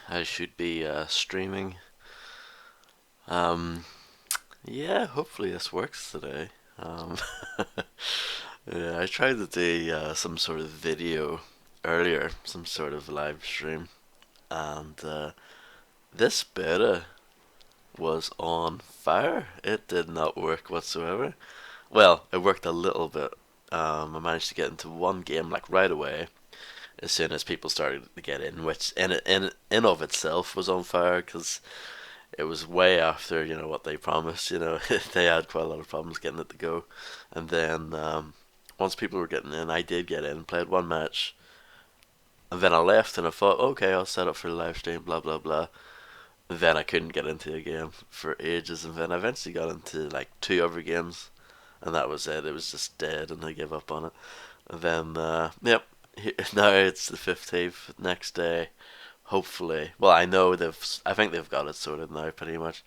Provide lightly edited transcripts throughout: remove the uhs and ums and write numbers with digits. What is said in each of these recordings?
I should be streaming. Um, yeah, hopefully this works today. Um, yeah, I tried to do some sort of video earlier, some sort of live stream, and this beta was on fire. It did not work whatsoever. Well, it worked a little bit. I managed to get into one game like right away as soon as people started to get in, which in of itself was on fire because it was way after what they promised. They had quite a lot of problems getting it to go, and then once people were getting in, I did get in, played one match, and then I left and I thought, okay, I'll set up for the live stream, blah blah blah. And then I couldn't get into a game for ages, and then I eventually got into like two other games, and that was it. It was just dead, and I gave up on it. And then, yep, now it's the 15th. Next day, hopefully. Well, I know I think they've got it sorted now, pretty much.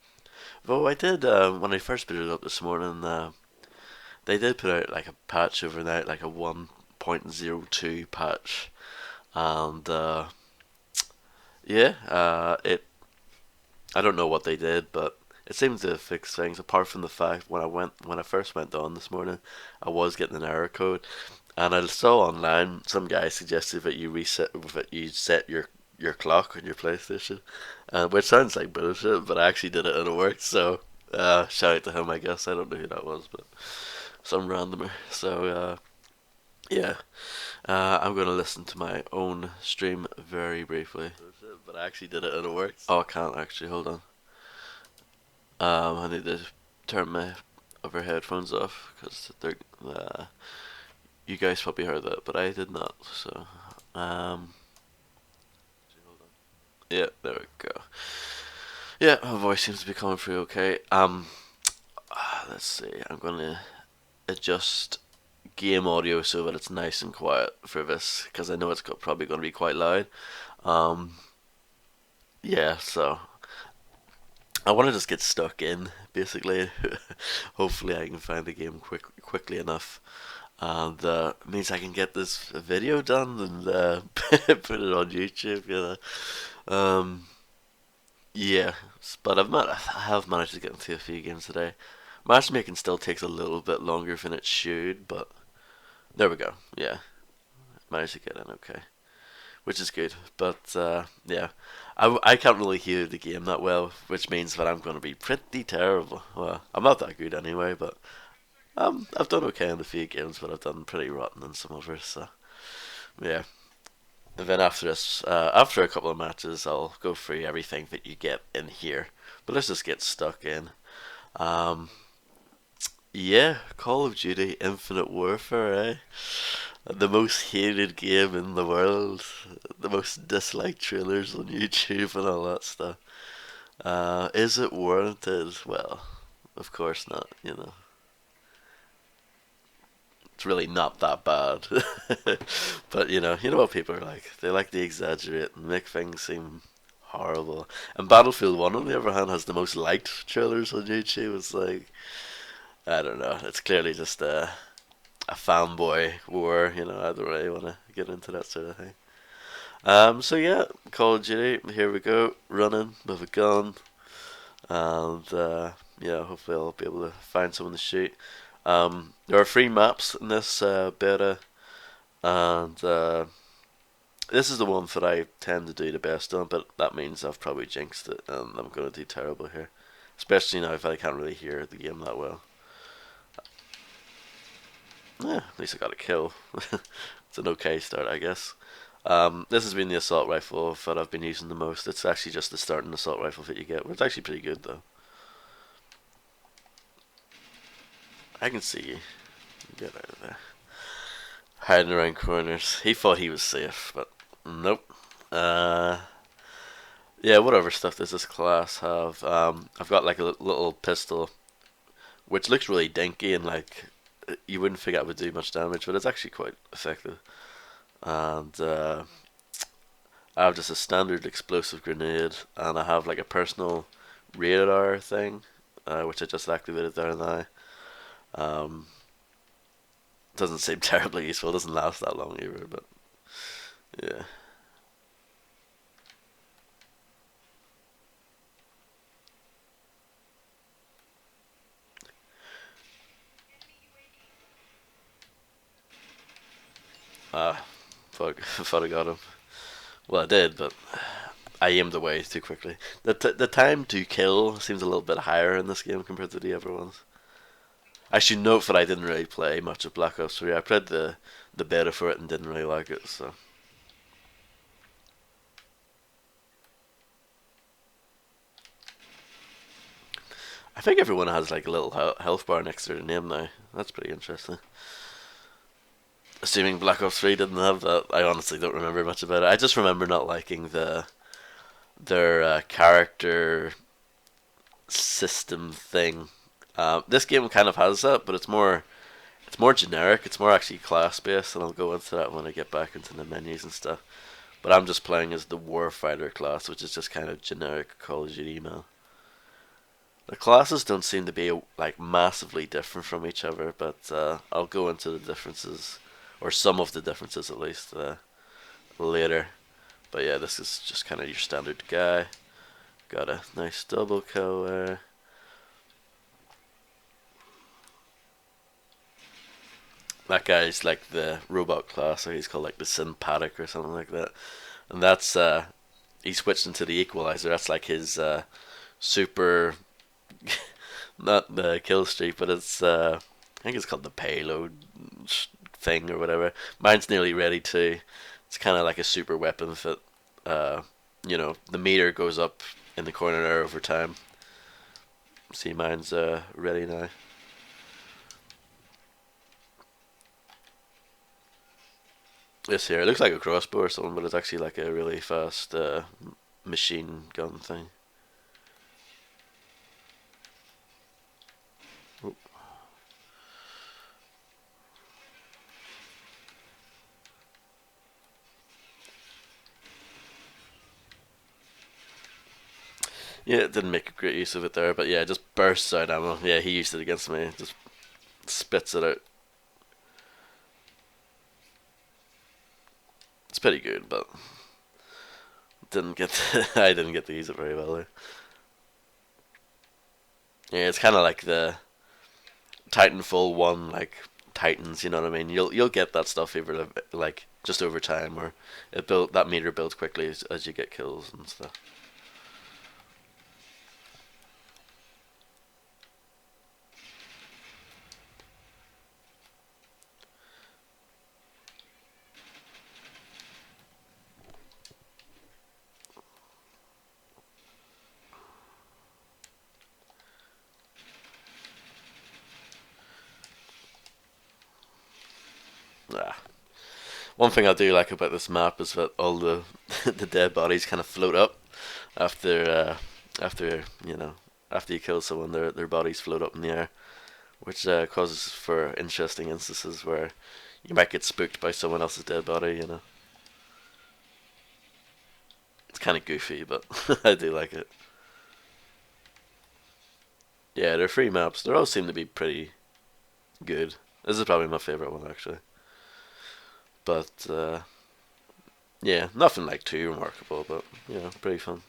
Though I did when I first put it up this morning. They did put out like a patch overnight, like a 1.02 patch, and yeah, it. I don't know what they did, but it seemed to fix things. Apart from the fact when I first went on this morning, I was getting an error code, and I saw online some guy suggested that you set your clock on your PlayStation, which sounds like bullshit, but I actually did it and it worked. So shout out to him, I guess. I don't know who that was, but some randomer. So yeah, I'm gonna listen to my own stream very briefly. But I actually did it and it worked. Oh, I can't actually. Hold on. I need to turn my other headphones off because they're. You guys probably heard that, but I did not. So, um, yeah, there we go. Yeah, my voice seems to be coming through okay. Let's see. I'm gonna adjust game audio so that it's nice and quiet for this because I know it's probably going to be quite loud. Um, yeah, so I want to just get stuck in basically. Hopefully, I can find the game quickly enough, and means I can get this video done and put it on YouTube. Um, yeah, but I have managed to get into a few games today. Matchmaking still takes a little bit longer than it should, but there we go. Yeah, managed to get in okay, which is good. But yeah, I can't really hear the game that well, which means that I'm going to be pretty terrible. Well, I'm not that good anyway, but I've done okay in a few games, but I've done pretty rotten in some others. So yeah. And then after this, after a couple of matches, I'll go through everything that you get in here. But let's just get stuck in. Um, yeah, Call of Duty Infinite Warfare, eh? The most hated game in the world, the most disliked trailers on YouTube and all that stuff. Is it warranted? Well, of course not. It's really not that bad. But you know what people are like. They like to exaggerate and make things seem horrible. And Battlefield One, on the other hand, has the most liked trailers on YouTube. It's like I don't know. It's clearly just a fanboy war. I don't really want to get into that sort of thing. So yeah, Call of Duty. Here we go, running with a gun, and yeah, hopefully I'll be able to find someone to shoot. There are free maps in this beta, and this is the one that I tend to do the best on. But that means I've probably jinxed it, and I'm going to do terrible here, especially now if I can't really hear the game that well. Yeah, at least I got a kill. It's an okay start, I guess. This has been the assault rifle that I've been using the most. It's actually just the starting assault rifle that you get, but it's actually pretty good though. I can see you. Get out of there. Hiding around corners. He thought he was safe, but nope. Uh, yeah, whatever stuff does this class have? I've got like a little pistol, which looks really dinky and like you wouldn't think it would do much damage, but it's actually quite effective. And I have just a standard explosive grenade, and I have like a personal radar thing, which I just activated there now. Um, doesn't seem terribly useful. It doesn't last that long either, but yeah. Ah, fuck, I thought I got him. Well, I did, but I aimed away too quickly. The time to kill seems a little bit higher in this game compared to the other ones. I should note that I didn't really play much of Black Ops 3. I played the beta for it and didn't really like it, so. I think everyone has like a little health bar next to their name now. That's pretty interesting. Assuming Black Ops 3 didn't have that, I honestly don't remember much about it. I just remember not liking their character system thing. This game kind of has that, but it's more generic. It's more actually class based, and I'll go into that when I get back into the menus and stuff. But I'm just playing as the Warfighter class, which is just kind of generic Call of Duty email. The classes don't seem to be like massively different from each other, but I'll go into the differences, or some of the differences at least, later. But yeah, this is just kind of your standard guy. Got a nice double kill there. That guy's like the robot class, or he's called like the Sympathetic or something like that. And that's he switched into the Equalizer. That's like his super, not the kill streak, but it's I think it's called the payload thing or whatever. Mine's nearly ready too. It's kind of like a super weapon that the meter goes up in the corner there over time. See, mine's ready now. This here, it looks like a crossbow or something, but it's actually like a really fast machine gun thing. Oop. Yeah, it didn't make a great use of it there, but yeah, it just bursts out ammo. Yeah, he used it against me. Just spits it out. It's pretty good, but didn't get I didn't get to use it very well there. Yeah, it's kind of like the Titanfall one, like Titans. You know what I mean? You'll get that stuff over like just over time, or that meter builds quickly as you get kills and stuff. Ah. One thing I do like about this map is that all the the dead bodies kind of float up after after you kill someone, their bodies float up in the air, which causes for interesting instances where you might get spooked by someone else's dead body. It's kind of goofy, but I do like it. Yeah, they're free maps. They all seem to be pretty good. This is probably my favorite one actually, but yeah, nothing like too remarkable, but pretty fun.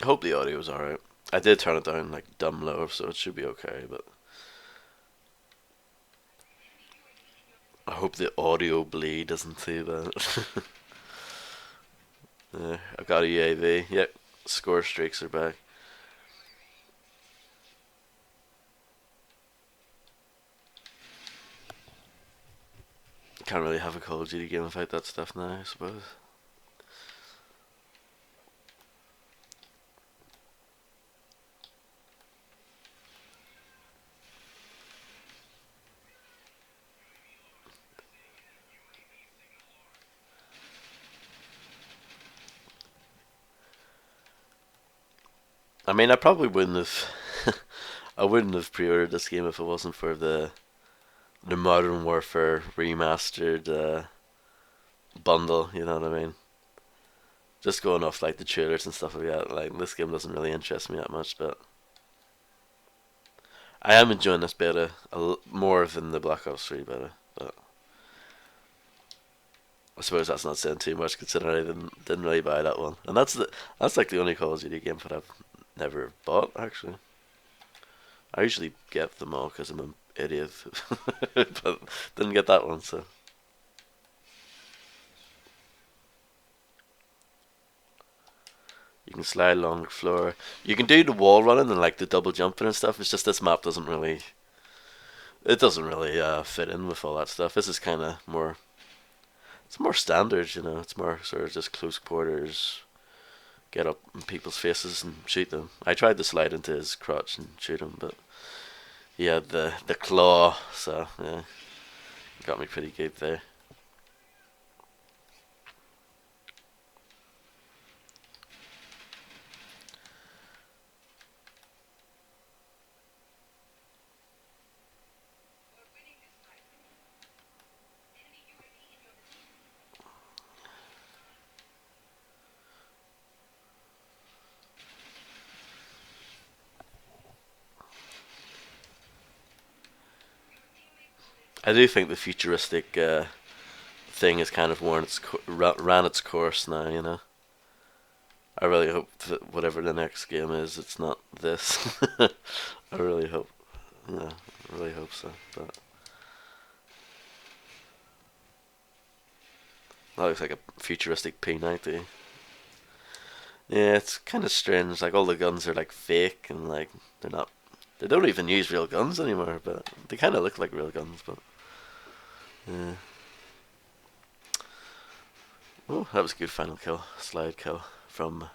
I hope the audio is alright. I did turn it down like dumb low, so it should be okay. But I hope the audio bleed isn't too bad. I've got a UAV. Yep, score streaks are back. Can't really have a Call of Duty game without that stuff now, I suppose. I mean, I probably wouldn't have. I wouldn't have pre-ordered this game if it wasn't for the Modern Warfare remastered bundle. You know what I mean? Just going off like the trailers and stuff like that. Like this game doesn't really interest me that much, but I am enjoying this beta more than the Black Ops 3 beta. But I suppose that's not saying too much considering I didn't really buy that one, and that's like the only Call of Duty game that I've never bought actually. I usually get them all because I'm an idiot, but didn't get that one. So you can slide along the floor. You can do the wall running and like the double jumping and stuff. It's just this map doesn't really fit in with all that stuff. This is kind of more it's more standard, you know. It's more sort of just close quarters, get up in people's faces and shoot them. I tried to slide into his crotch and shoot him, but he had the claw, so yeah, got me pretty good there. I do think the futuristic thing has kind of ran its course now. You know, I really hope that whatever the next game is, it's not this. I really hope. Yeah, I really hope so. But that looks like a futuristic P90. Yeah, it's kind of strange. Like all the guns are like fake and like they're not. They don't even use real guns anymore, but they kind of look like real guns. But yeah. Oh, that was a good final kill, slide kill from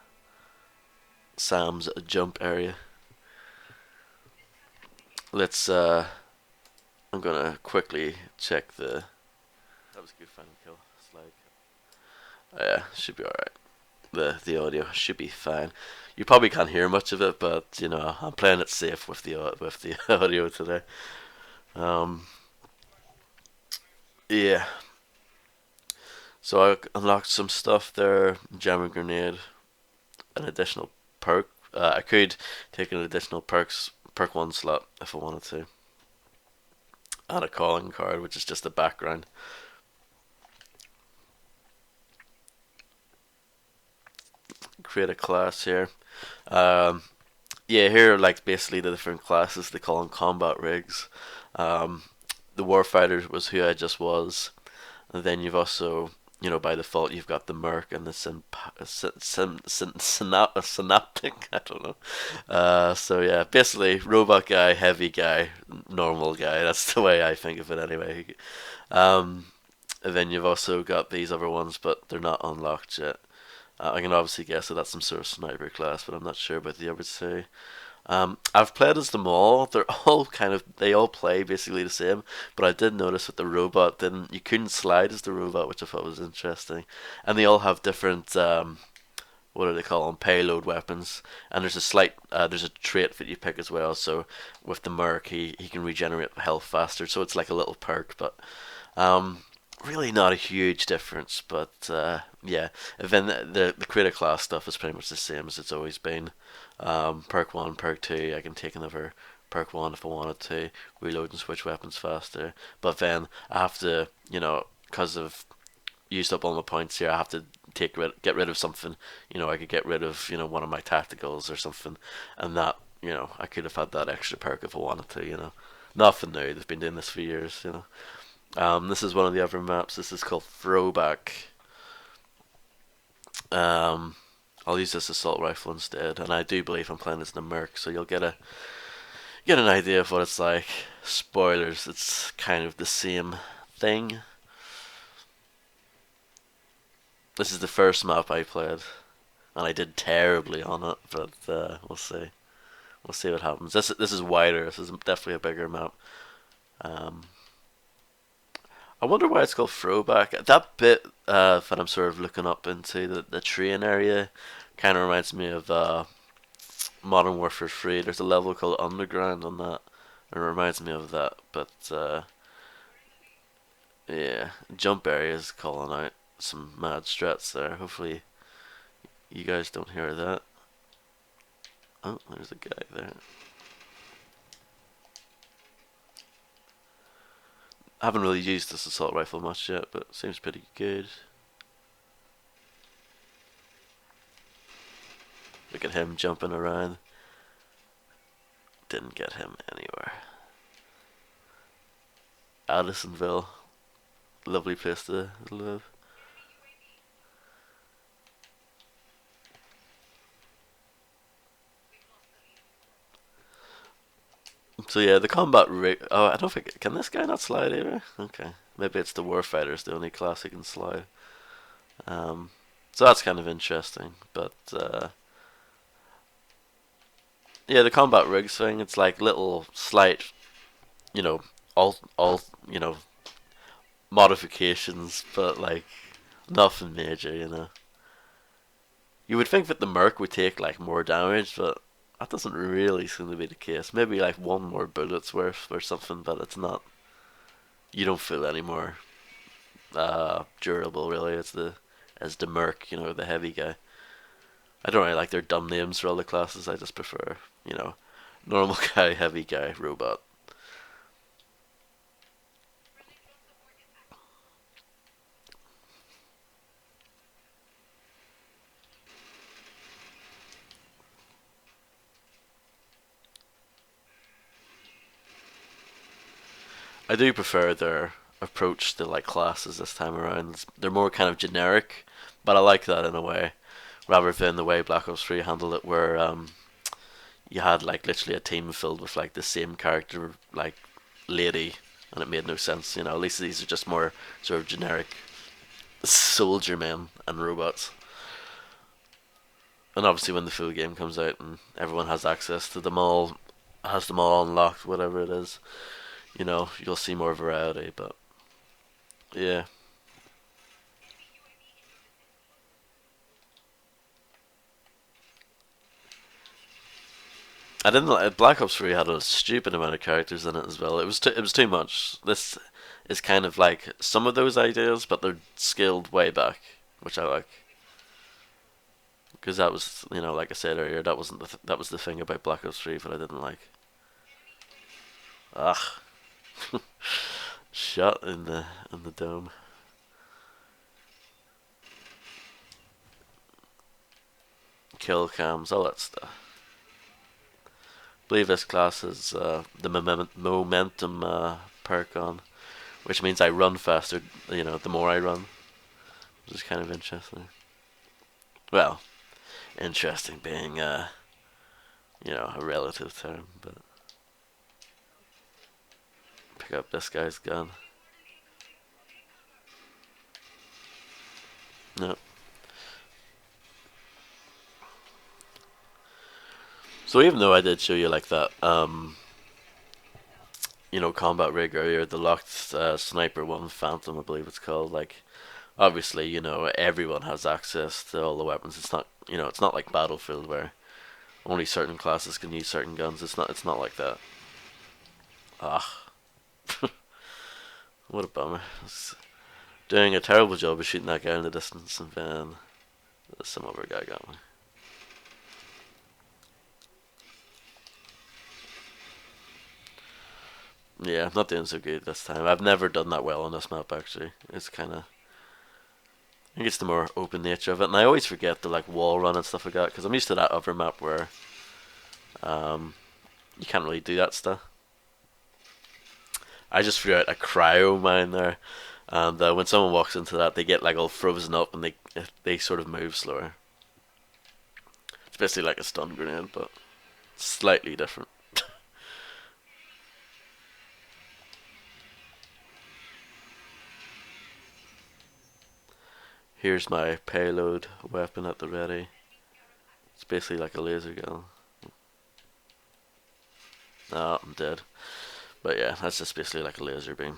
Sam's jump area. Let's. I'm gonna quickly check the. That was a good final kill, slide kill. Oh, yeah, should be alright. The audio should be fine. You probably can't hear much of it, but you know I'm playing it safe with the audio today. Um, yeah. So I unlocked some stuff there. Jamming grenade, an additional perk. I could take an additional perk one slot if I wanted to, and a calling card, which is just the background. Create a class here. Um, yeah, here are like basically the different classes. They call them combat rigs. Um, the warfighter was who I just was, and then you've also, you know, by default you've got the merc and the synaptic. I don't know. So yeah, basically robot guy, heavy guy, normal guy. That's the way I think of it anyway. Um, and then you've also got these other ones, but they're not unlocked yet. I can obviously guess that that's some sort of sniper class, but I'm not sure about the other two. I've played as them all. They all play basically the same. But I did notice that the robot didn't. You couldn't slide as the robot, which I thought was interesting. And they all have different. What do they call them? Payload weapons. And there's a trait that you pick as well. So with the merc, he can regenerate health faster. So it's like a little perk, but um, really not a huge difference. But yeah, and then the creator class stuff is pretty much the same as it's always been. Perk 1, perk 2, I can take another perk 1 if I wanted to, reload and switch weapons faster. But then I have to, you know, because I've used up all my points here, I have to get rid of something. You know, I could get rid of, you know, one of my tacticals or something, and that, you know, I could have had that extra perk if I wanted to, you know. Nothing new, they've been doing this for years, you know. This is one of the other maps, this is called Throwback. Um, I'll use this assault rifle instead, and I do believe I'm playing as the merc, so you'll get an idea of what it's like. Spoilers, it's kind of the same thing. This is the first map I played, and I did terribly on it, but we'll see. We'll see what happens. This is wider. This is definitely a bigger map. Um, I wonder why it's called Throwback. That bit that I'm sort of looking up into the train area kind of reminds me of Modern Warfare 3. There's a level called Underground on that. It reminds me of that, but yeah, jump area is calling out some mad strats there. Hopefully, you guys don't hear that. Oh, there's a guy there. I haven't really used this assault rifle much yet, but it seems pretty good. Look at him jumping around. Didn't get him anywhere. Addisonville, lovely place to live. So yeah, the combat rig. Oh, I don't think can this guy not slide either. Okay, maybe it's the Warfighter's the only class he can slide. Um, so that's kind of interesting. But yeah, the combat rigs thing. It's like little slight, you know, all modifications, but like nothing major. You would think that the Merc would take like more damage, but that doesn't really seem to be the case. Maybe like one more bullet's worth or something, but it's not. You don't feel any more durable really as the Merc, the heavy guy. I don't really like their dumb names for all the classes. I just prefer, normal guy, heavy guy, robot. I do prefer their approach to like classes this time around. They're more kind of generic, but I like that in a way, rather than the way Black Ops 3 handled it, where you had like literally a team filled with like the same character, like lady, and it made no sense. At least these are just more sort of generic soldier men and robots. And obviously, when the full game comes out and everyone has access to them all, has them all unlocked, whatever it is, you'll see more variety. But yeah, I didn't like Black Ops 3 had a stupid amount of characters in it as well. It was too much. This is kind of like some of those ideas, but they're scaled way back, which I like. Because that was, like I said earlier, that wasn't that was the thing about Black Ops 3 that I didn't like. Ah, shot in the dome. Kill cams, all that stuff. I believe this class is the momentum perk on, which means I run faster. The more I run, which is kind of interesting. Well, interesting being a relative term, but pick up this guy's gun. No. So even though I did show you like that, combat rig earlier, the locked sniper one, Phantom, I believe it's called. Like, obviously, everyone has access to all the weapons. It's not like Battlefield where only certain classes can use certain guns. It's not like that. Ah, what a bummer. Doing a terrible job of shooting that guy in the distance, and then some other guy got me. Yeah, I'm not doing so good this time. I've never done that well on this map actually. It's kind of, I think it's the more open nature of it, and I always forget to like wall run and stuff like that because I'm used to that other map where um, you can't really do that stuff. I just threw out a cryo mine there, and when someone walks into that, they get like all frozen up and they sort of move slower. It's basically like a stun grenade, but slightly different. Here's my payload weapon at the ready. It's basically like a laser gun. Oh, I'm dead. But yeah, that's just basically like a laser beam.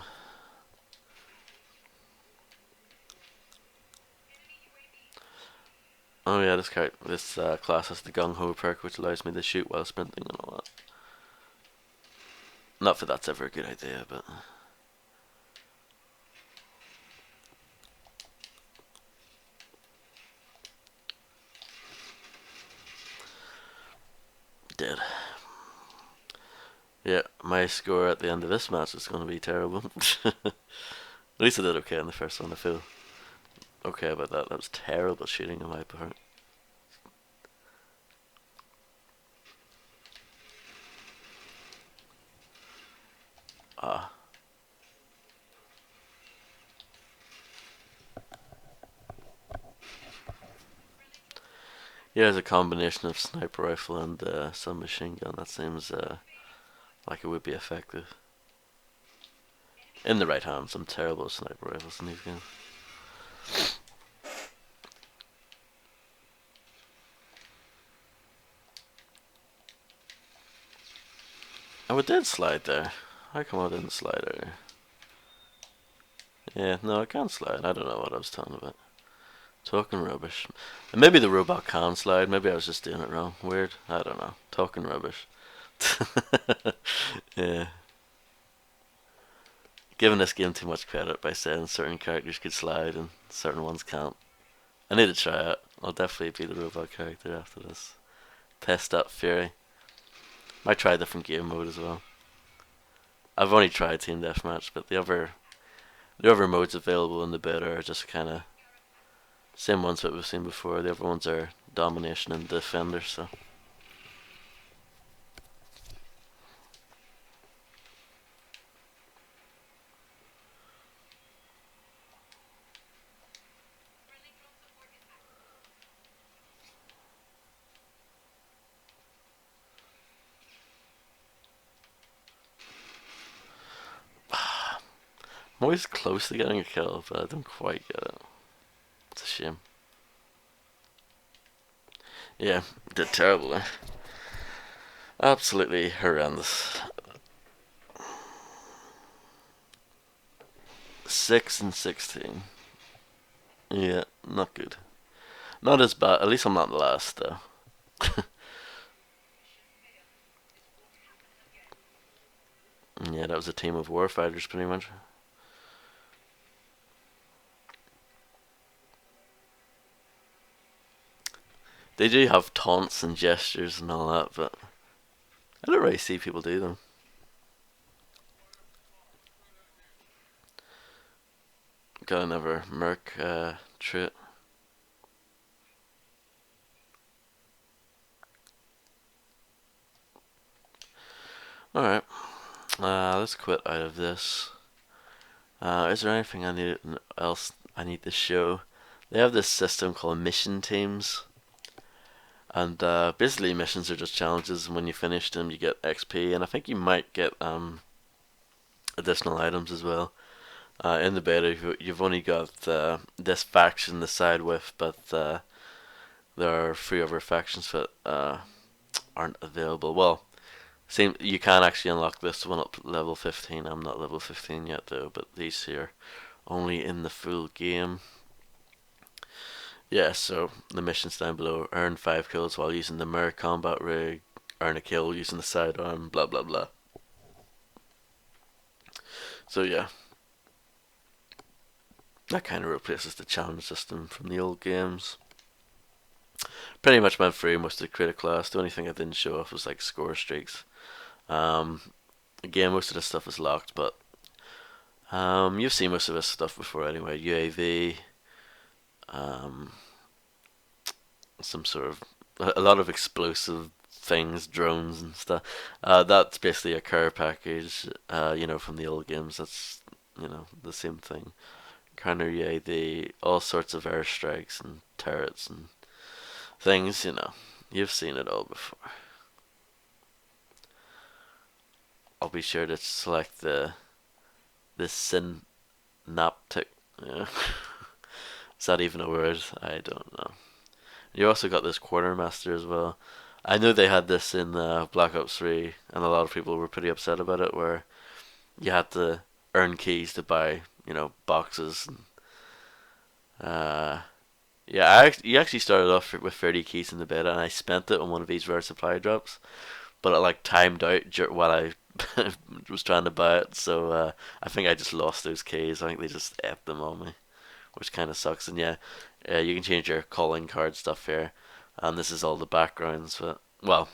Oh yeah, this class has the gung ho perk, which allows me to shoot while sprinting and all that. Not that that's ever a good idea, but dead. Yeah, my score at the end of this match is going to be terrible. At least I did okay in the first one. I feel okay about that. That was terrible shooting on my part. Uh, yeah, there's a combination of sniper rifle and submachine gun. That seems like it would be effective. In the right hands, some terrible sniper rifles in these games. Oh, it did slide there. How come I didn't slide there? Yeah, no, I can't slide. I don't know what I was talking about. Talking rubbish. And maybe the robot can slide. Maybe I was just doing it wrong. Weird. I don't know. Talking rubbish. Yeah. Giving this game too much credit by saying certain characters could slide and certain ones can't. I need to try it. I'll definitely be the robot character after this. Test that Fury. Might try a different game mode as well. I've only tried Team Deathmatch, but the other modes available in the beta are just kind of same ones that we've seen before. The other ones are Domination and Defender, so. I'm always close to getting a kill, but I don't quite get it. It's a shame. Yeah, did terribly. Absolutely horrendous. 6 and 16. Yeah, not good. Not as bad. At least I'm not last though. Yeah, that was a team of warfighters pretty much. They do have taunts and gestures and all that, but I don't really see people do them. Got another merc trait. Alright, let's quit out of this. Is there anything else I need to show? They have this system called mission teams, and basically missions are just challenges, and when you finish them, you get XP, and I think you might get additional items as well. In the beta, you've only got this faction to side with, but there are 3 other factions that aren't available. Well, same. You can actually unlock this one up level 15. I'm not level 15 yet though, but these here only in the full game. Yeah, so the missions down below: earn 5 kills while using the Mer combat rig, earn a kill using the sidearm, blah blah blah. So yeah, that kind of replaces the challenge system from the old games. Pretty much went through most of the critic class. The only thing I didn't show off was like score streaks. Um, Again, most of this stuff is locked, but you've seen most of this stuff before anyway. UAV, um, some sort of a lot of explosive things, drones and stuff. That's basically a care package. From the old games. That's the same thing. Counter UAV, all sorts of airstrikes and turrets and things. You've seen it all before. I'll be sure to select the synaptic. Yeah. Is that even a word? I don't know. You also got this quartermaster as well. I know they had this in Black Ops 3, and a lot of people were pretty upset about it, where you had to earn keys to buy, boxes. And, yeah, you actually started off with 30 keys in the beta, and I spent it on one of these rare supply drops, but it like timed out while I was trying to buy it, so I think I just lost those keys. I think they just ate them on me, which kind of sucks. And yeah, you can change your calling card stuff here, and this is all the backgrounds. But well,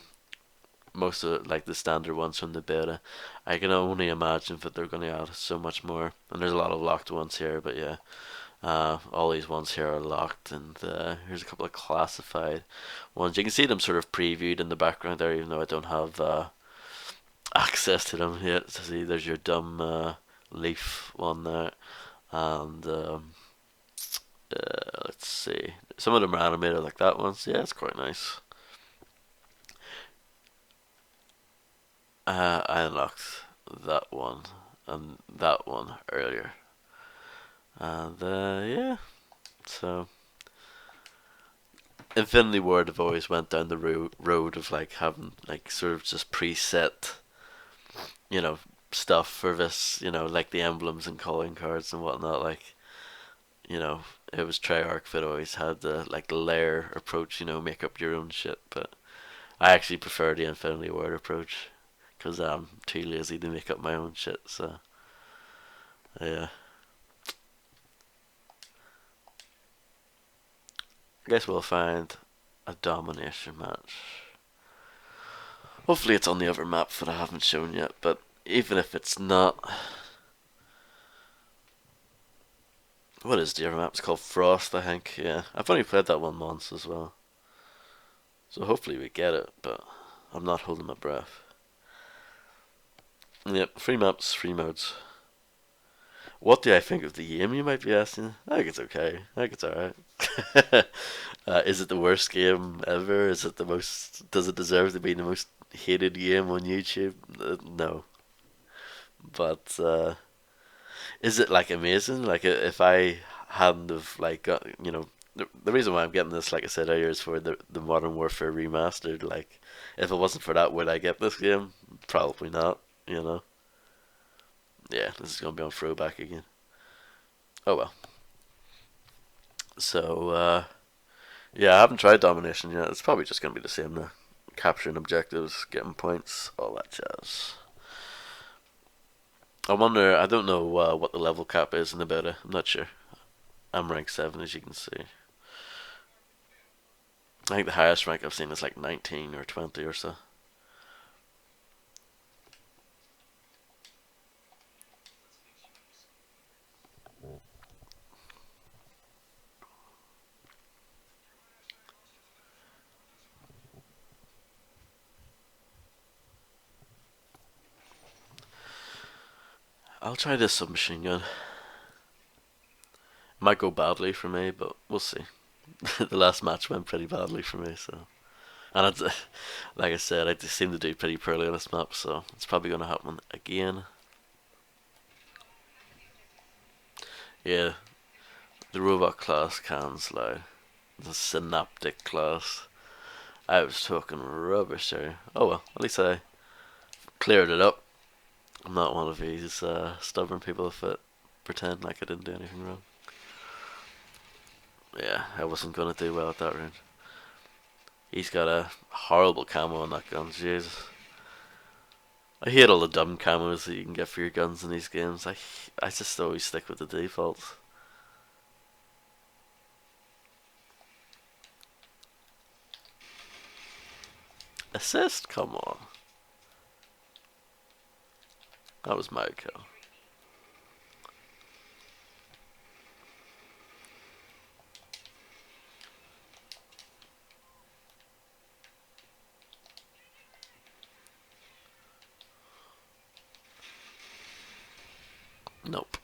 most of it, like the standard ones from the beta. I can only imagine that they're going to add so much more, and there's a lot of locked ones here. But yeah, all these ones here are locked, and here's a couple of classified ones. You can see them sort of previewed in the background there, even though I don't have access to them yet. So see, there's your dumb leaf one there, and let's see, some of them are animated like that one. So yeah, it's quite nice. I unlocked that one and that one earlier, and yeah. So Infinity Ward have always went down the road of like having like sort of just preset, you know, stuff for this, like the emblems and calling cards and whatnot. Like, you know, it was Treyarch that always had the like layer approach, make up your own shit. But I actually prefer the Infinity Ward approach because I'm too lazy to make up my own shit. So yeah, I guess we'll find a domination match. Hopefully, it's on the other map that I haven't shown yet. But even if it's not, what is the other map? It's called Frost, I think. Yeah, I've only played that one once as well. So hopefully we get it, but I'm not holding my breath. Yep, free maps, free modes. What do I think of the game, you might be asking? I think it's okay. I think it's alright. Is it the worst game ever? Is it the most. Does it deserve to be the most hated game on YouTube? No. But is it like amazing? Like if I hadn't have like got the reason why I'm getting this, like I said earlier, is for the Modern Warfare remastered. Like if it wasn't for that, would I get this game? Probably not. You know. Yeah, this is gonna be on throwback again. Oh well. So yeah, I haven't tried domination yet. It's probably just gonna be the same now. Capturing objectives, getting points, all that jazz. I wonder. I don't know what the level cap is in the beta. I'm not sure. I'm rank 7, as you can see. I think the highest rank I've seen is like 19 or 20 or so. I'll try this submachine gun. Might go badly for me, but we'll see. The last match went pretty badly for me, so. And it's, like I said, I just seem to do pretty poorly on this map, so it's probably going to happen again. Yeah, the robot class can slide. The synaptic class. I was talking rubbish there. Oh well, at least I cleared it up. I'm not one of these stubborn people that pretend like I didn't do anything wrong. Yeah, I wasn't gonna do well at that round. He's got a horrible camo on that gun, Jesus. I hate all the dumb camos that you can get for your guns in these games. I just always stick with the defaults. Assist? Come on. That was my kill. Nope.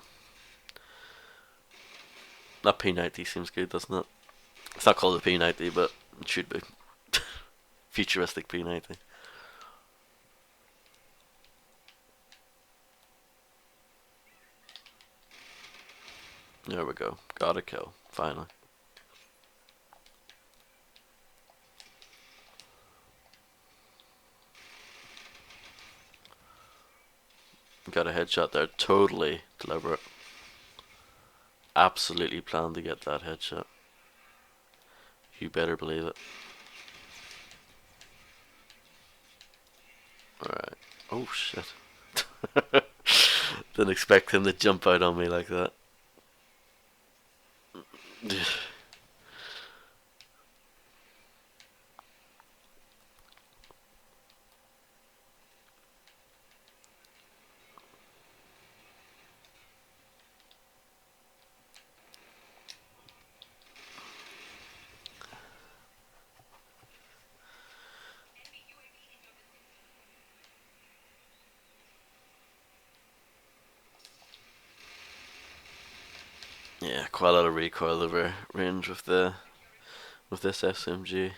That P90 seems good, doesn't it? It's not called a P90, but it should be. Futuristic P90. There we go. Got a kill, finally. Got a headshot there. Totally deliberate. Absolutely planned to get that headshot. You better believe it. Alright. Oh shit. Didn't expect him to jump out on me like that. Yeah, quite a lot of recoil over range with this SMG.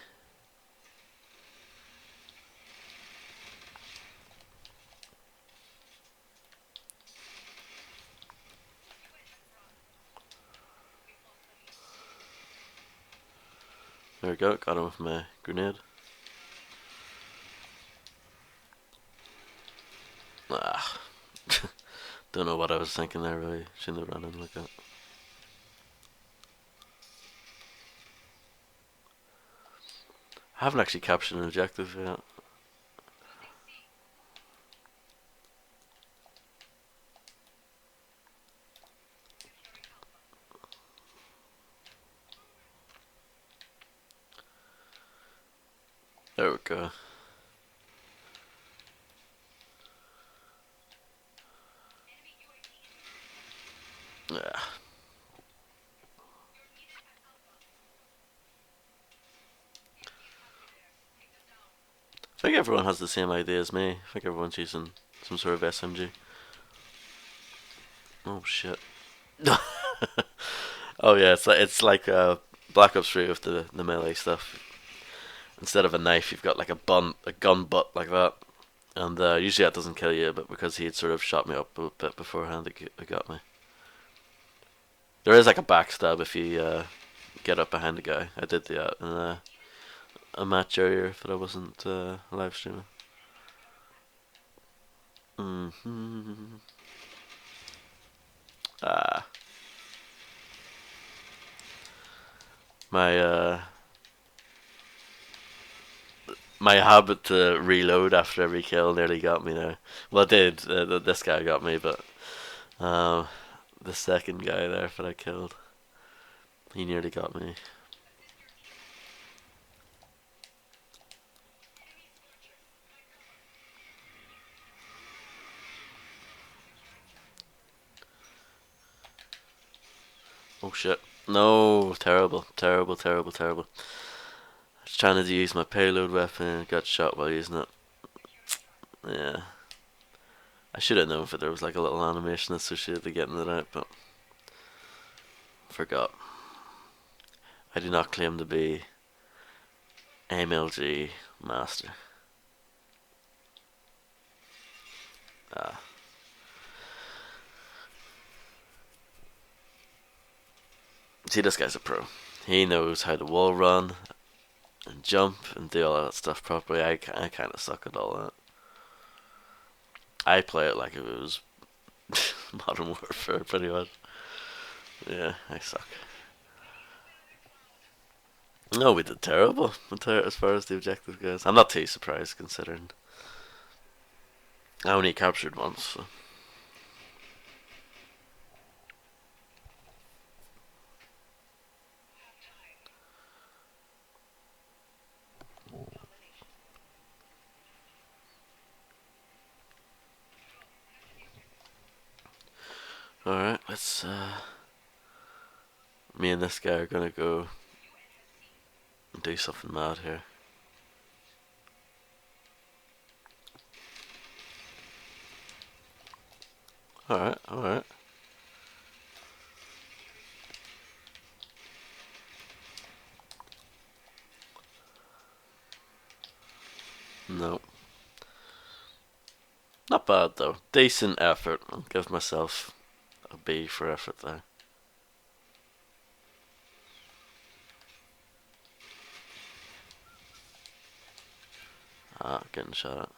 There we go, got him with my grenade. Ah, don't know what I was thinking there really. Shouldn't have run in like that. I haven't actually captured an objective yet. There we go. Yeah. I think everyone has the same idea as me. I think everyone's using some sort of SMG. Oh shit. Oh yeah, it's like Black Ops 3 with the melee stuff. Instead of a knife, you've got like a gun butt like that, and usually that doesn't kill you, but because he had sort of shot me up a bit beforehand, it got me. There is like a backstab if you get up behind a guy. I did that in a match earlier that I wasn't live streaming. Hmm. Ah, my my habit to reload after every kill nearly got me there. Well, it did. This guy got me, but um, the second guy there that I killed, he nearly got me. Oh shit. No, terrible, terrible, terrible, terrible. I was trying to use my payload weapon and got shot while using it. Yeah. I should have known that there was like a little animation associated to getting it out, but forgot. I do not claim to be MLG master. Ah. See, this guy's a pro. He knows how to wall run and jump and do all that stuff properly. I kind of suck at all that. I play it like if it was Modern Warfare, pretty much. Yeah, I suck. No, we did terrible as far as the objective goes. I'm not too surprised considering I only captured once. So. All right, let's. Me and this guy are gonna go and do something mad here. All right, all right. No, not bad though. Decent effort. I'll give myself a B for effort there. Ah, getting shot at.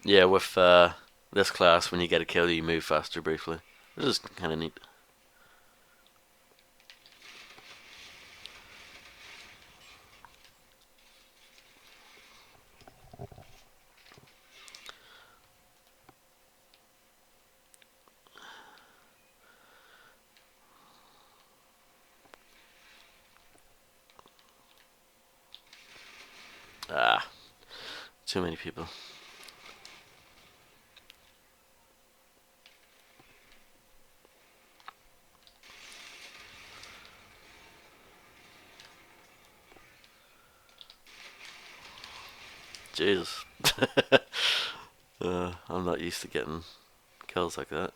Yeah, with this class, when you get a kill, you move faster briefly. This is kind of neat. Ah, too many people. Jesus. I'm not used to getting kills like that.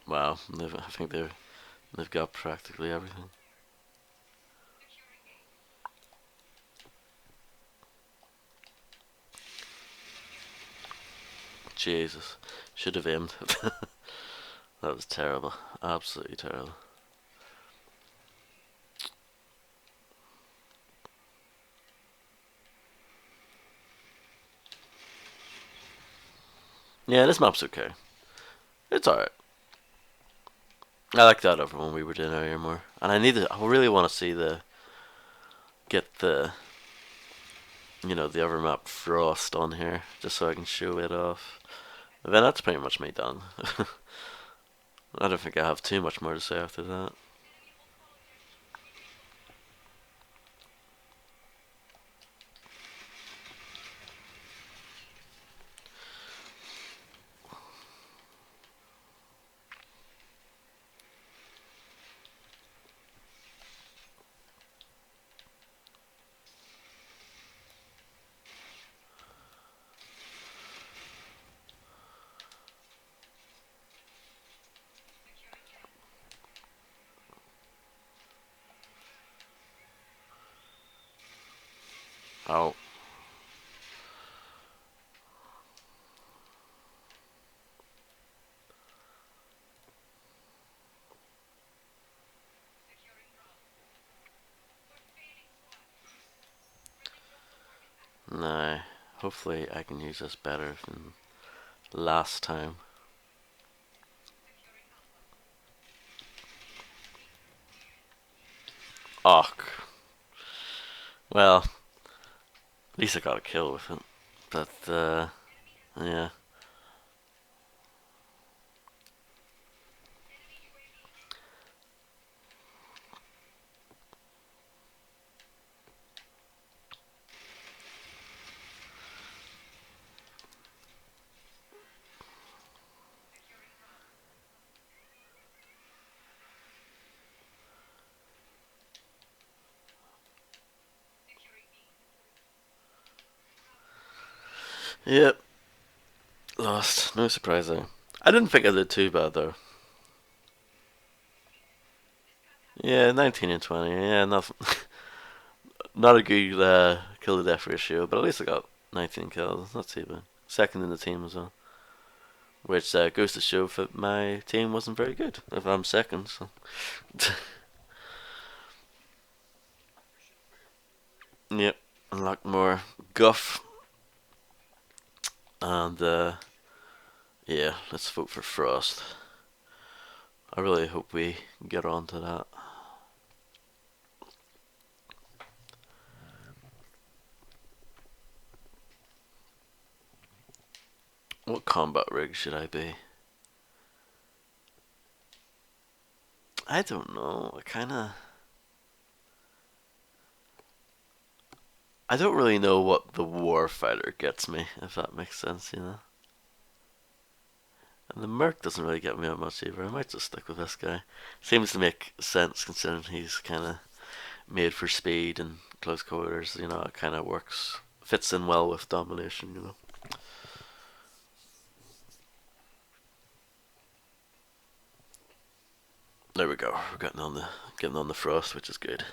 Wow, I think they've got practically everything. Jesus, should have aimed. That was terrible, absolutely terrible. Yeah, this map's okay. It's alright. I like that over when we were doing earlier more. And I really want to see get the other map Frost on here, just so I can show it off. And then that's pretty much me done. I don't think I have too much more to say after that. Oh, no. Hopefully I can use this better than last time. Oh, well, at least I got a kill with it. But, yeah. Yep, lost. No surprise there. I didn't think I did too bad though. Yeah, 19 and 20. Yeah, nothing. Not a good kill to death ratio, but at least I got 19 kills. Not too bad. Second in the team as well. Which goes to show that my team wasn't very good. If I'm second, so. Yep, unlock more guff. And yeah, let's vote for Frost. I really hope we get on to that. What combat rig should I be? I don't know. I don't really know what the warfighter gets me, if that makes sense. And the Merc doesn't really get me that much either. I might just stick with this guy. Seems to make sense considering he's kind of made for speed and close quarters. It kind of works, fits in well with domination. There we go. We're getting on the frost, which is good.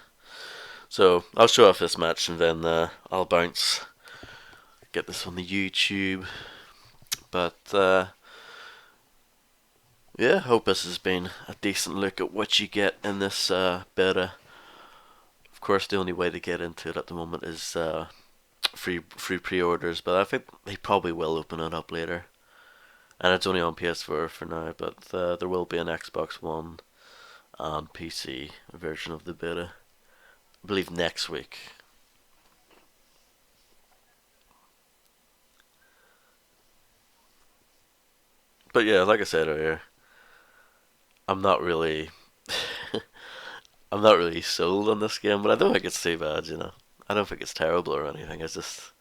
So I'll show off this match and then I'll bounce, get this on the YouTube. But yeah, hope this has been a decent look at what you get in this beta. Of course, the only way to get into it at the moment is free pre-orders, but I think they probably will open it up later. And it's only on PS4 for now, but there will be an Xbox One and PC version of the beta. I believe next week. But yeah, like I said earlier, I'm not really, I'm not really sold on this game, but I don't think it's too bad. I don't think it's terrible or anything. It's just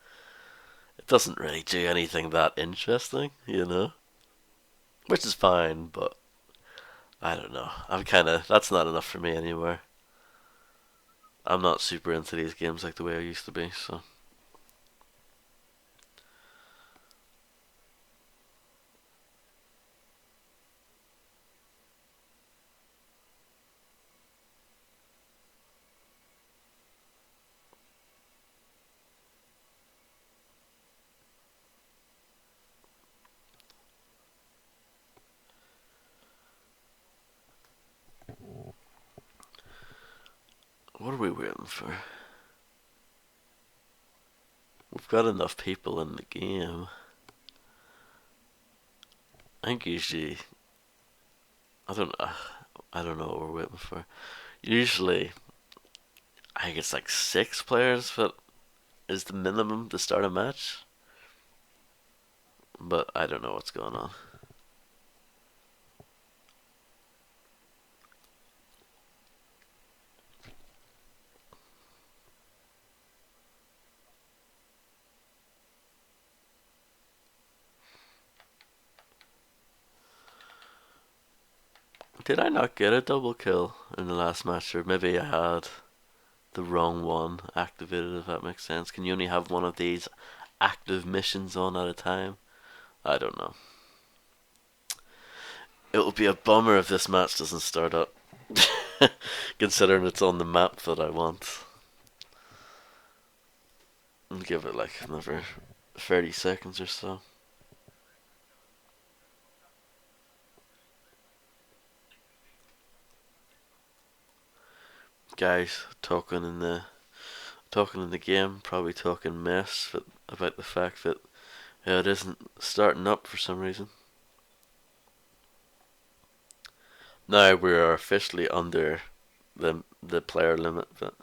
it doesn't really do anything that interesting. Which is fine, but I don't know. That's not enough for me anymore. I'm not super into these games like the way I used to be, so. we waiting for? We've got enough people in the game. I think usually, I don't know. I don't know what we're waiting for. Usually, I think it's like 6 players that is the minimum to start a match. But I don't know what's going on. Did I not get a double kill in the last match? Or maybe I had the wrong one activated, if that makes sense. Can you only have one of these active missions on at a time? I don't know. It will be a bummer if this match doesn't start up. Considering it's on the map that I want. I'll give it like another 30 seconds or so. Guys talking in the game, probably talking mess about the fact that it isn't starting up for some reason. Now we are officially under the player limit, but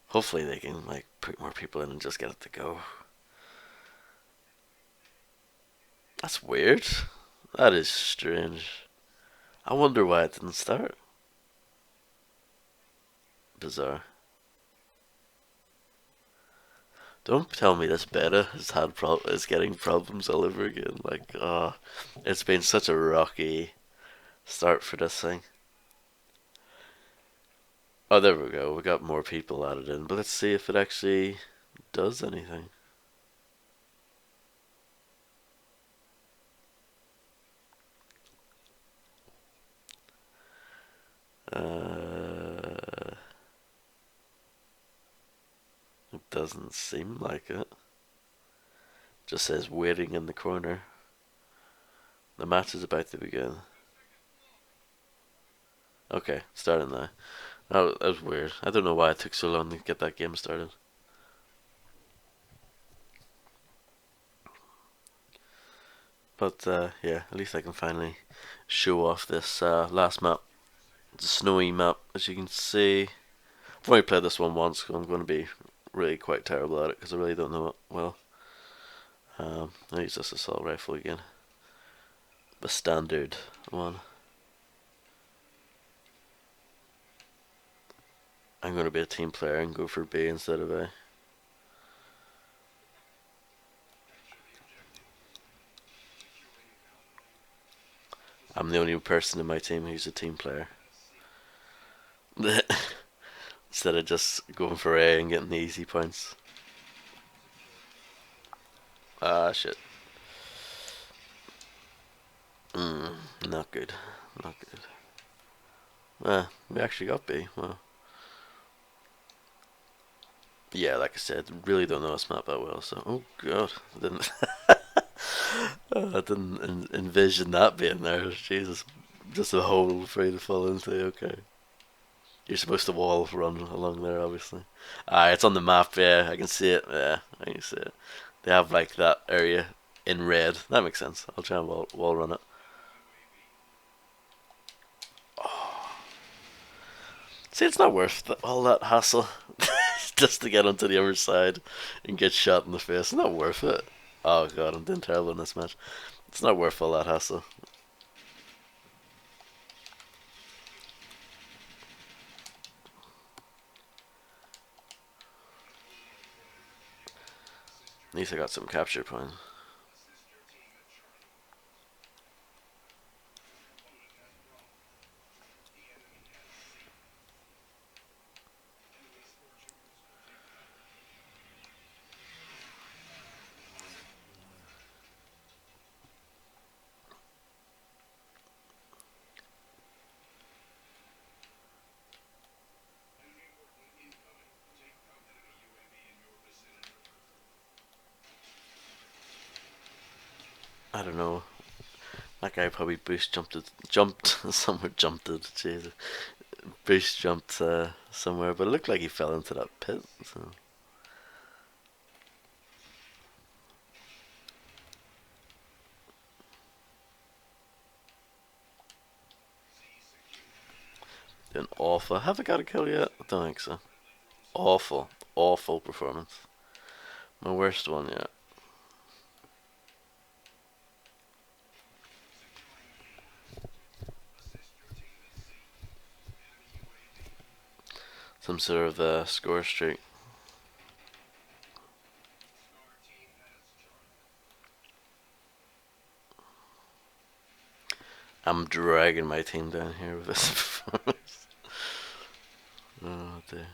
hopefully they can like put more people in and just get it to go. That's weird. That is strange. I wonder why it didn't start. Bizarre. Don't tell me this beta is getting problems all over again. Like, it's been such a rocky start for this thing. Oh, there we go. We got more people added in, but let's see if it actually does anything. Uh, it doesn't seem like it. Just says waiting in the corner. The match is about to begin. Okay, starting now. That was weird. I don't know why it took so long to get that game started. But yeah, at least I can finally show off this last map. It's a snowy map, as you can see. I've only played this one once, so I'm going to be really quite terrible at it because I really don't know it well. I'll use this assault rifle again. The standard one. I'm going to be a team player and go for B instead of A. I'm the only person in my team who's a team player. Instead of just going for A and getting the easy points. Ah, shit. Not good. Not good. We actually got B. Well, yeah, like I said, really don't know this map that well. So, oh god, I didn't envision that being there. Jesus, just a hole for you to fall into. Okay, you're supposed to wall run along there, obviously. It's on the map. Yeah, I can see it. Yeah, I can see it. They have like that area in red. That makes sense. I'll try and wall run it. See, it's not worth all that hassle just to get onto the other side and get shot in the face. It's not worth it. Oh god, I'm doing terrible in this match. It's not worth all that hassle. At least I got some capture points. I don't know. That guy probably jumped somewhere, Jesus, boost jumped somewhere, but it looked like he fell into that pit. So. Doing awful. Have I got a kill yet? I don't think so. Awful, awful performance. My worst one yet. Some sort of score streak. I'm dragging my team down here with this performance. Oh dear.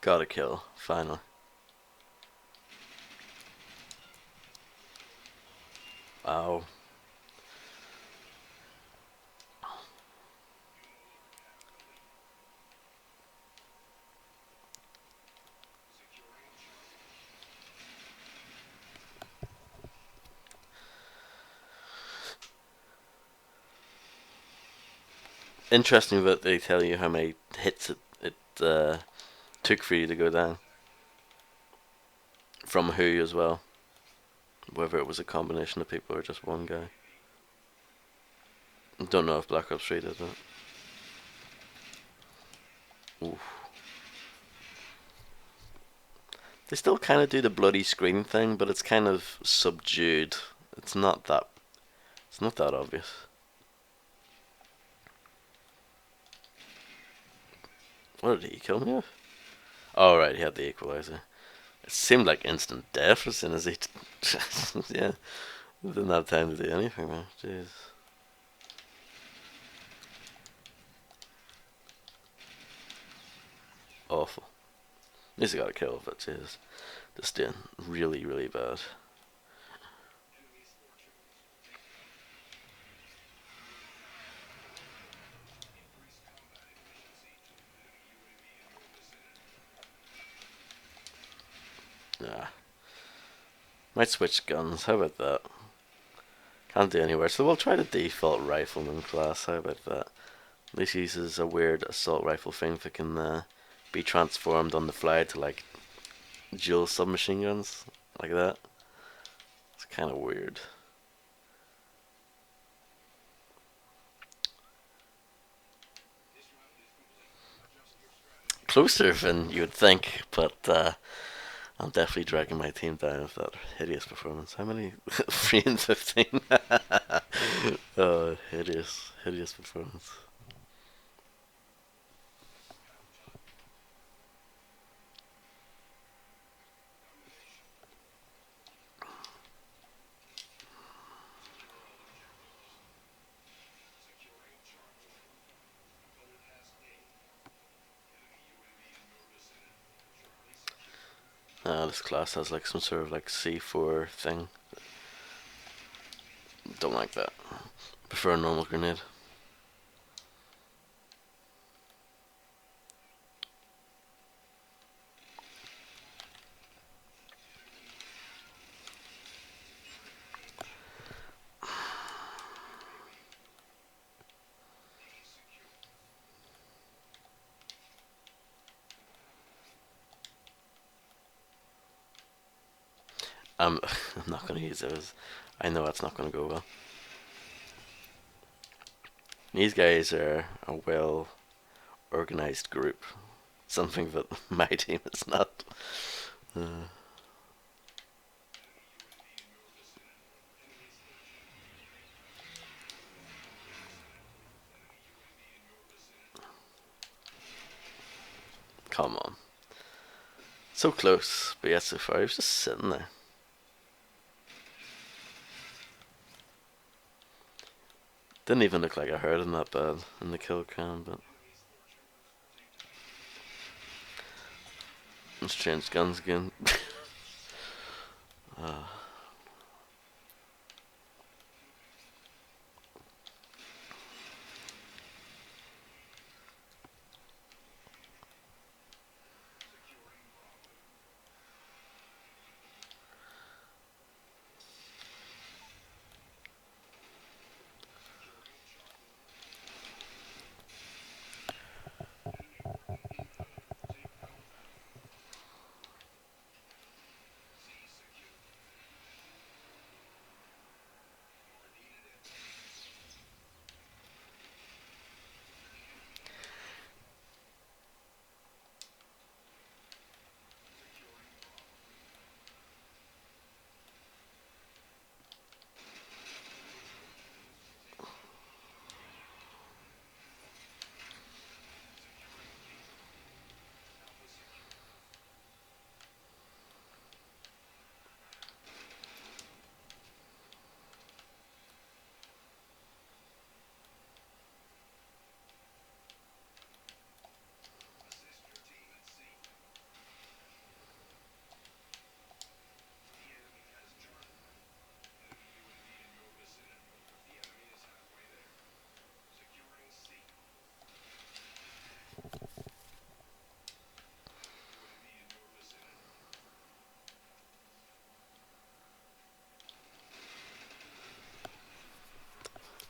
Got a kill, finally. Ow. Interesting that they tell you how many hits it took for you to go down. From who as well. Whether it was a combination of people or just one guy. Don't know if Black Ops 3 did that. Oof. They still kind of do the bloody screen thing, but it's kind of subdued. It's not that. It's not that obvious. What did he kill me with? Oh right, he had the equalizer. It seemed like instant death as soon as he. Yeah, didn't have time to do anything, man. Jeez. Awful. At least I got a kill, but jeez. Just doing really, really bad. Nah. Might switch guns, how about that? Can't do anywhere, so we'll try the default rifleman class, how about that? This uses a weird assault rifle thing that can be transformed on the fly to like dual submachine guns, like that. It's kind of weird. Closer than you would think, but I'm definitely dragging my team down with that hideous performance. How many? 3 and 15. Oh, hideous, hideous performance. This class has like some sort of like C4 thing. Don't like that. Prefer a normal grenade. I'm, I'm not going to use those. I know that's not going to go well. These guys are a well organized group. Something that my team is not. Uh, Come on. So close, but yet so far. He was just sitting there. Didn't even look like I hurt him that bad in the kill cam, but let's change guns again. uh,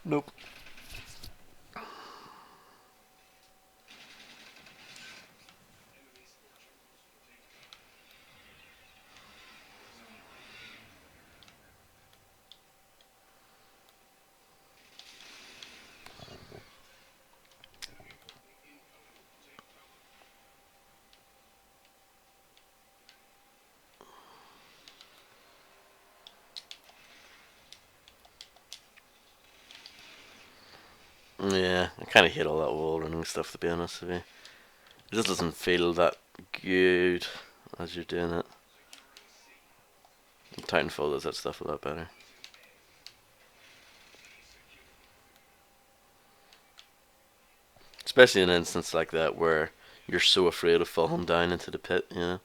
nope. Yeah, I kind of hate all that wall running stuff, to be honest with you. It just doesn't feel that good as you're doing it. Titanfall does that stuff a lot better. Especially in an instance like that where you're so afraid of falling down into the pit, you know?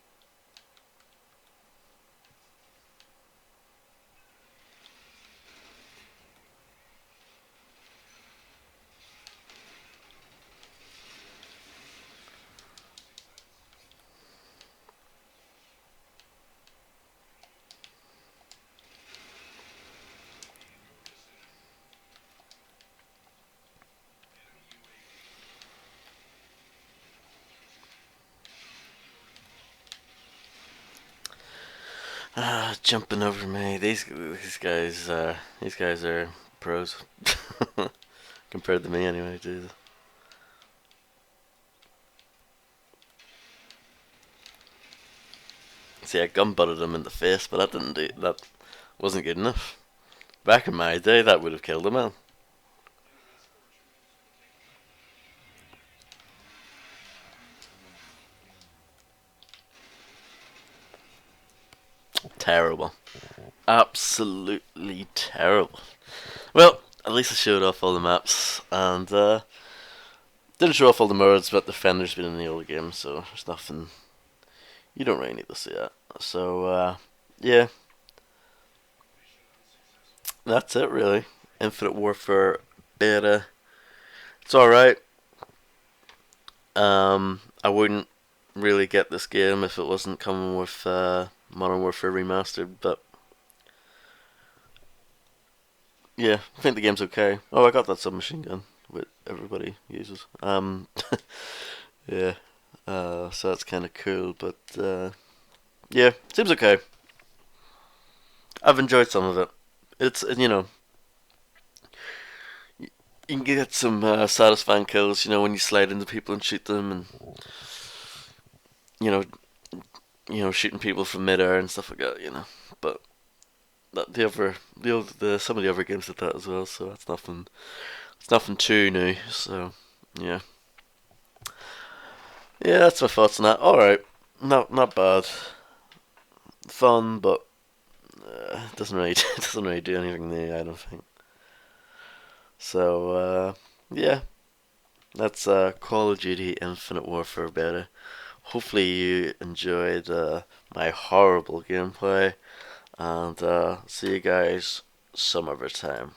Jumping over me. These guys are pros compared to me anyway. Jesus. See, I gun butted him in the face, but that wasn't good enough. Back in my day, that would have killed a man. Terrible. Absolutely terrible. Well, at least I showed off all the maps, and didn't show off all the modes, but the Defender's been in the old game, so there's nothing. You don't really need to see that. So, yeah, that's it really. Infinite Warfare beta. It's alright. I wouldn't really get this game if it wasn't coming with Modern Warfare Remastered, but yeah, I think the game's okay. Oh, I got that submachine gun, which everybody uses. Yeah, so that's kind of cool, but yeah, seems okay. I've enjoyed some of it. It's you can get some satisfying kills, when you slide into people and shoot them, and you know, shooting people from midair and stuff like that, But the some of the other games did that as well, so that's nothing. It's nothing too new. So yeah, yeah, that's my thoughts on that. All right. not bad. Fun, but doesn't really doesn't really do anything new. I don't think. So yeah, that's Call of Duty Infinite Warfare beta. Hopefully you enjoyed my horrible gameplay, and see you guys some other time.